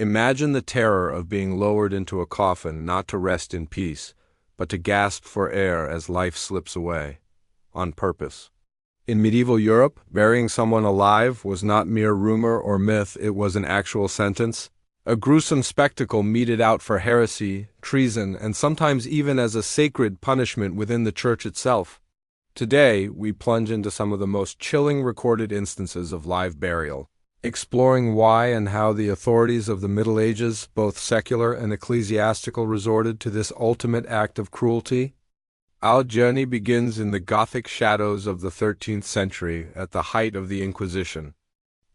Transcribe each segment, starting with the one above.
Imagine the terror of being lowered into a coffin not to rest in peace, but to gasp for air as life slips away, on purpose. In medieval Europe, burying someone alive was not mere rumor or myth, it was an actual sentence, a gruesome spectacle meted out for heresy, treason, and sometimes even as a sacred punishment within the church itself. Today, we plunge into some of the most chilling recorded instances of live burial, exploring why and how the authorities of the Middle Ages, both secular and ecclesiastical, resorted to this ultimate act of cruelty. Our journey begins in the Gothic shadows of the 13th century, at the height of the Inquisition.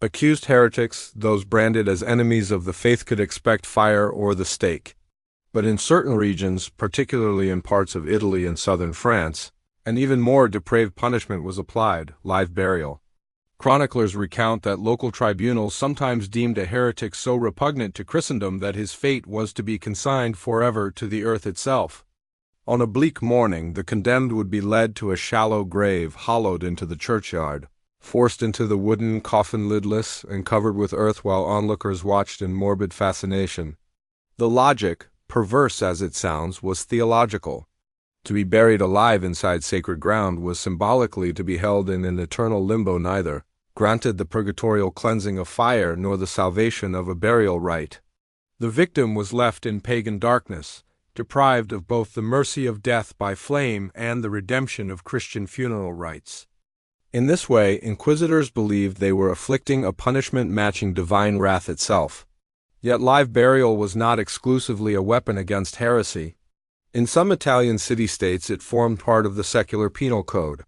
Accused heretics, those branded as enemies of the faith, could expect fire or the stake. But in certain regions, particularly in parts of Italy and southern France, an even more depraved punishment was applied: live burial. Chroniclers recount that local tribunals sometimes deemed a heretic so repugnant to Christendom that his fate was to be consigned forever to the earth itself. On a bleak morning, the condemned would be led to a shallow grave hollowed into the churchyard, forced into the wooden coffin lidless and covered with earth while onlookers watched in morbid fascination. The logic, perverse as it sounds, was theological. To be buried alive inside sacred ground was symbolically to be held in an eternal limbo, neither granted the purgatorial cleansing of fire nor the salvation of a burial rite. The victim was left in pagan darkness, deprived of both the mercy of death by flame and the redemption of Christian funeral rites. In this way, inquisitors believed they were inflicting a punishment matching divine wrath itself. Yet live burial was not exclusively a weapon against heresy. In some Italian city-states it formed part of the secular penal code.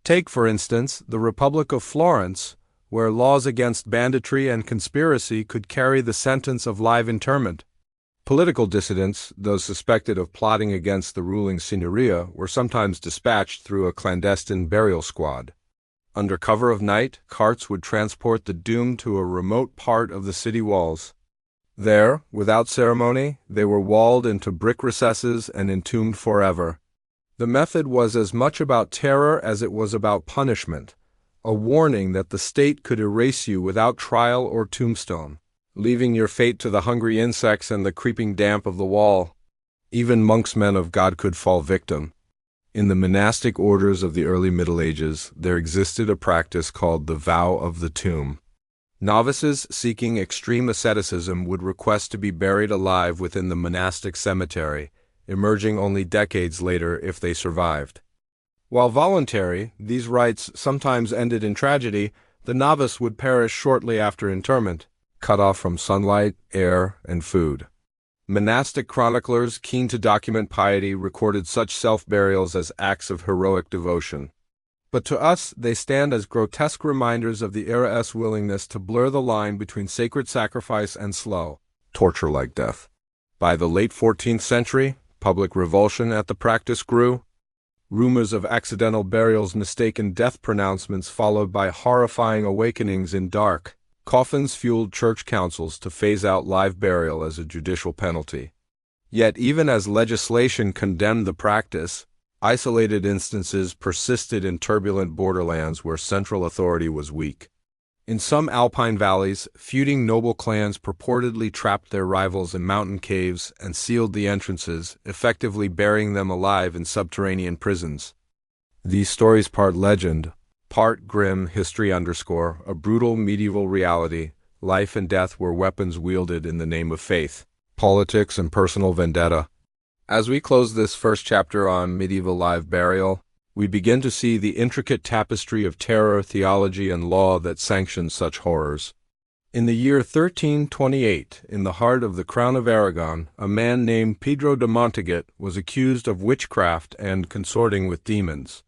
Take, for instance, the Republic of Florence, where laws against banditry and conspiracy could carry the sentence of live interment. Political dissidents, those suspected of plotting against the ruling signoria, were sometimes dispatched through a clandestine burial squad. Under cover of night, carts would transport the doomed to a remote part of the city walls. There, without ceremony, they were walled into brick recesses and entombed forever. The method was as much about terror as it was about punishment, a warning that the state could erase you without trial or tombstone, leaving your fate to the hungry insects and the creeping damp of the wall. Even monks, men of God, could fall victim. In the monastic orders of the early Middle Ages, there existed a practice called the vow of the tomb. Novices seeking extreme asceticism would request to be buried alive within the monastic cemetery, emerging only decades later if they survived. While voluntary, these rites sometimes ended in tragedy. The novice would perish shortly after interment, cut off from sunlight, air, and food. Monastic chroniclers, keen to document piety, recorded such self-burials as acts of heroic devotion. But to us, they stand as grotesque reminders of the era's willingness to blur the line between sacred sacrifice and slow, torture-like death. By the late 14th century, public revulsion at the practice grew. Rumors of accidental burials, mistaken death pronouncements, followed by horrifying awakenings in dark coffins, fueled church councils to phase out live burial as a judicial penalty. Yet even as legislation condemned the practice, isolated instances persisted in turbulent borderlands where central authority was weak. In some alpine valleys, feuding noble clans purportedly trapped their rivals in mountain caves and sealed the entrances, effectively burying them alive in subterranean prisons. These stories, part legend, part grim history, underscore a brutal medieval reality. Life and death were weapons wielded in the name of faith, politics, and personal vendetta. As we close this first chapter on medieval live burial, we begin to see the intricate tapestry of terror, theology, and law that sanctioned such horrors. In the year 1328, in the heart of the Crown of Aragon, a man named Pedro de Montagut was accused of witchcraft and consorting with demons.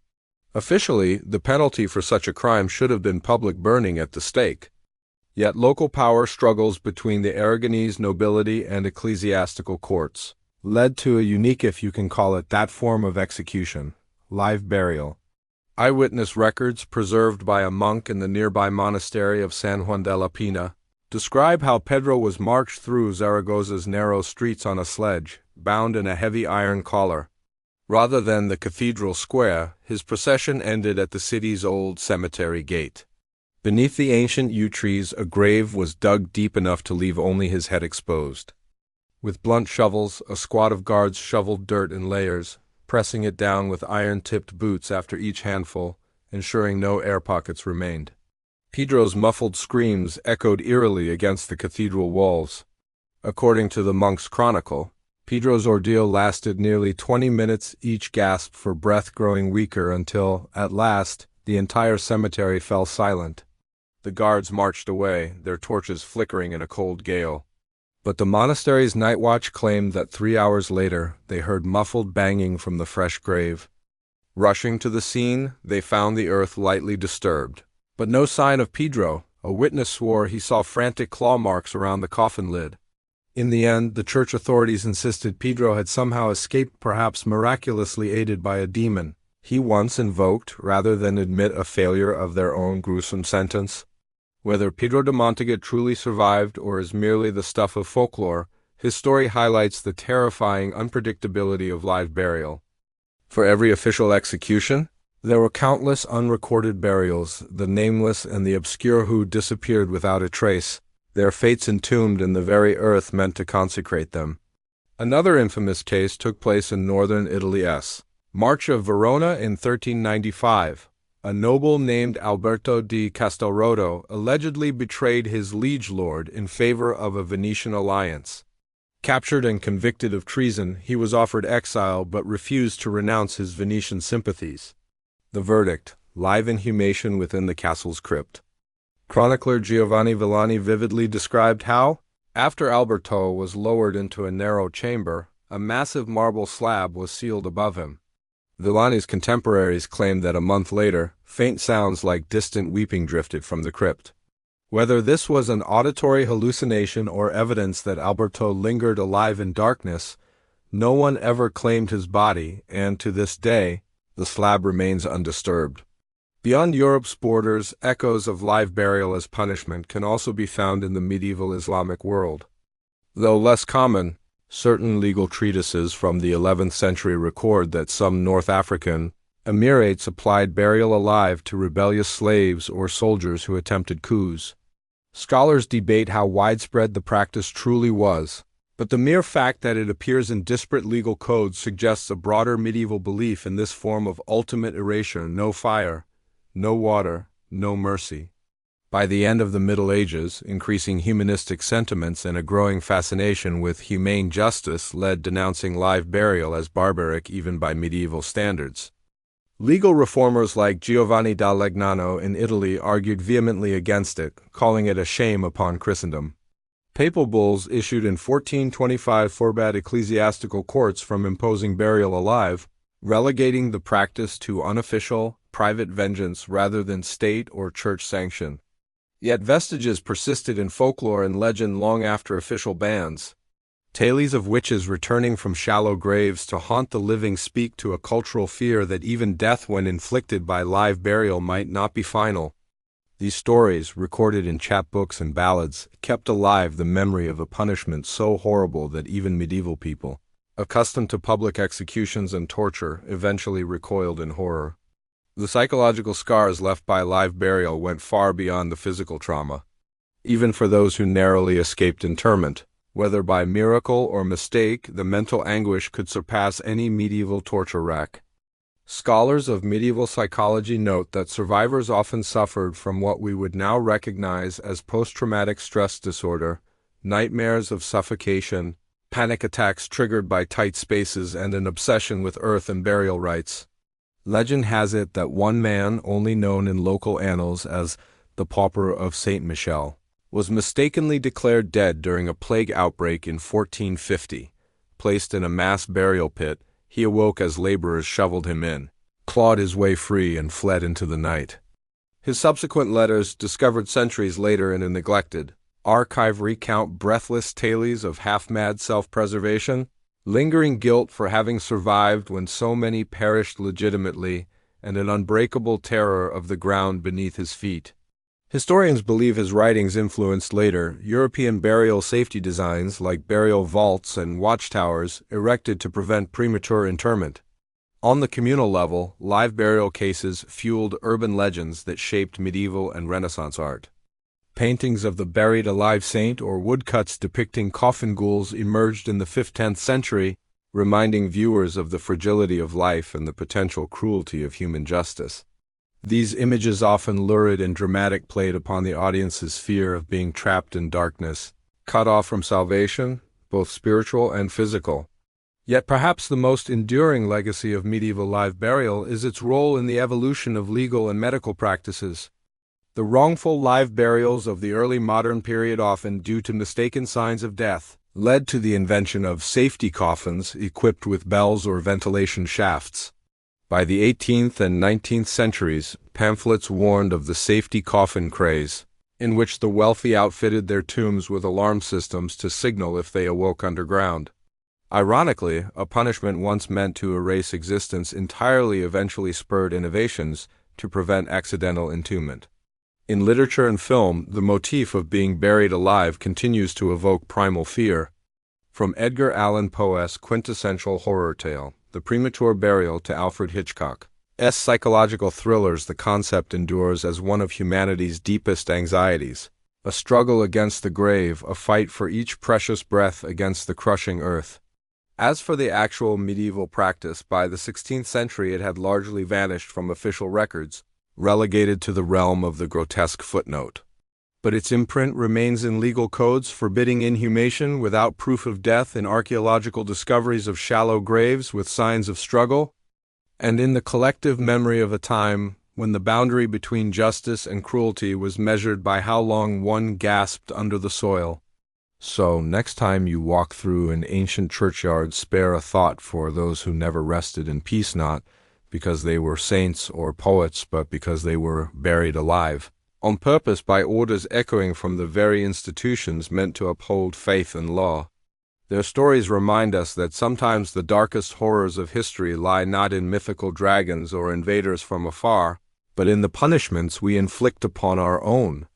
Officially, the penalty for such a crime should have been public burning at the stake. Yet local power struggles between the Aragonese nobility and ecclesiastical courts led to a unique, if you can call it that, form of execution: live burial. Eyewitness records preserved by a monk in the nearby monastery of San Juan de la Pina describe how Pedro was marched through Zaragoza's narrow streets on a sledge, bound in a heavy iron collar. Rather than the cathedral square, his procession ended at the city's old cemetery gate. Beneath the ancient yew trees, a grave was dug deep enough to leave only his head exposed. With blunt shovels, a squad of guards shoveled dirt in layers, pressing it down with iron-tipped boots after each handful, ensuring no air pockets remained. Pedro's muffled screams echoed eerily against the cathedral walls. According to the monk's chronicle, Pedro's ordeal lasted nearly 20 minutes, each gasp for breath growing weaker until, at last, the entire cemetery fell silent. The guards marched away, their torches flickering in a cold gale. But the monastery's night watch claimed that 3 hours later they heard muffled banging from the fresh grave. Rushing to the scene, they found the earth lightly disturbed. But no sign of Pedro. A witness swore he saw frantic claw marks around the coffin lid. In the end, the church authorities insisted Pedro had somehow escaped, perhaps miraculously aided by a demon he once invoked, rather than admit a failure of their own gruesome sentence. Whether Pedro de Montagut truly survived or is merely the stuff of folklore, his story highlights the terrifying unpredictability of live burial. For every official execution, there were countless unrecorded burials, the nameless and the obscure who disappeared without a trace, their fates entombed in the very earth meant to consecrate them. Another infamous case took place in northern Italy's March of Verona in 1395. A noble named Alberto di Castelrodo allegedly betrayed his liege lord in favor of a Venetian alliance. Captured and convicted of treason, he was offered exile but refused to renounce his Venetian sympathies. The verdict: live inhumation within the castle's crypt. Chronicler Giovanni Villani vividly described how, after Alberto was lowered into a narrow chamber, a massive marble slab was sealed above him. Villani's contemporaries claimed that a month later, faint sounds like distant weeping drifted from the crypt. Whether this was an auditory hallucination or evidence that Alberto lingered alive in darkness, no one ever claimed his body, and to this day, the slab remains undisturbed. Beyond Europe's borders, echoes of live burial as punishment can also be found in the medieval Islamic world. Though less common, certain legal treatises from the 11th century record that some North African emirates applied burial alive to rebellious slaves or soldiers who attempted coups. Scholars debate how widespread the practice truly was, but the mere fact that it appears in disparate legal codes suggests a broader medieval belief in this form of ultimate erasure: no fire, no water, no mercy. By the end of the Middle Ages, increasing humanistic sentiments and a growing fascination with humane justice led denouncing live burial as barbaric even by medieval standards. Legal reformers like Giovanni da Legnano in Italy argued vehemently against it, calling it a shame upon Christendom. Papal bulls issued in 1425 forbade ecclesiastical courts from imposing burial alive, relegating the practice to unofficial, private vengeance rather than state or church sanction. Yet vestiges persisted in folklore and legend long after official bans. Tales of witches returning from shallow graves to haunt the living speak to a cultural fear that even death when inflicted by live burial might not be final. These stories, recorded in chapbooks and ballads, kept alive the memory of a punishment so horrible that even medieval people, accustomed to public executions and torture, eventually recoiled in horror. The psychological scars left by live burial went far beyond the physical trauma. Even for those who narrowly escaped interment, whether by miracle or mistake, the mental anguish could surpass any medieval torture rack. Scholars of medieval psychology note that survivors often suffered from what we would now recognize as post-traumatic stress disorder, nightmares of suffocation, panic attacks triggered by tight spaces, and an obsession with earth and burial rites. Legend has it that one man, only known in local annals as the Pauper of Saint Michel, was mistakenly declared dead during a plague outbreak in 1450. Placed in a mass burial pit, he awoke as laborers shoveled him in, clawed his way free, and fled into the night. His subsequent letters, discovered centuries later in a neglected archive, recount breathless tales of half-mad self-preservation, lingering guilt for having survived when so many perished legitimately, and an unbreakable terror of the ground beneath his feet. Historians believe his writings influenced later European burial safety designs like burial vaults and watchtowers erected to prevent premature interment. On the communal level, live burial cases fueled urban legends that shaped medieval and Renaissance art. Paintings of the buried alive saint or woodcuts depicting coffin ghouls emerged in the 5th–10th century, reminding viewers of the fragility of life and the potential cruelty of human justice. These images, often lurid and dramatic, played upon the audience's fear of being trapped in darkness, cut off from salvation, both spiritual and physical. Yet perhaps the most enduring legacy of medieval live burial is its role in the evolution of legal and medical practices. The wrongful live burials of the early modern period, often due to mistaken signs of death, led to the invention of safety coffins equipped with bells or ventilation shafts. By the 18th and 19th centuries, pamphlets warned of the safety coffin craze, in which the wealthy outfitted their tombs with alarm systems to signal if they awoke underground. Ironically, a punishment once meant to erase existence entirely eventually spurred innovations to prevent accidental entombment. In literature and film, the motif of being buried alive continues to evoke primal fear. From Edgar Allan Poe's quintessential horror tale, The Premature Burial, to Alfred Hitchcock's psychological thrillers, the concept endures as one of humanity's deepest anxieties. A struggle against the grave, a fight for each precious breath against the crushing earth. As for the actual medieval practice, by the 16th century it had largely vanished from official records, relegated to the realm of the grotesque footnote. But its imprint remains in legal codes forbidding inhumation without proof of death, in archaeological discoveries of shallow graves with signs of struggle, and in the collective memory of a time when the boundary between justice and cruelty was measured by how long one gasped under the soil. So, next time you walk through an ancient churchyard, spare a thought for those who never rested in peace, not because they were saints or poets, but because they were buried alive, on purpose, by orders echoing from the very institutions meant to uphold faith and law. Their stories remind us that sometimes the darkest horrors of history lie not in mythical dragons or invaders from afar, but in the punishments we inflict upon our own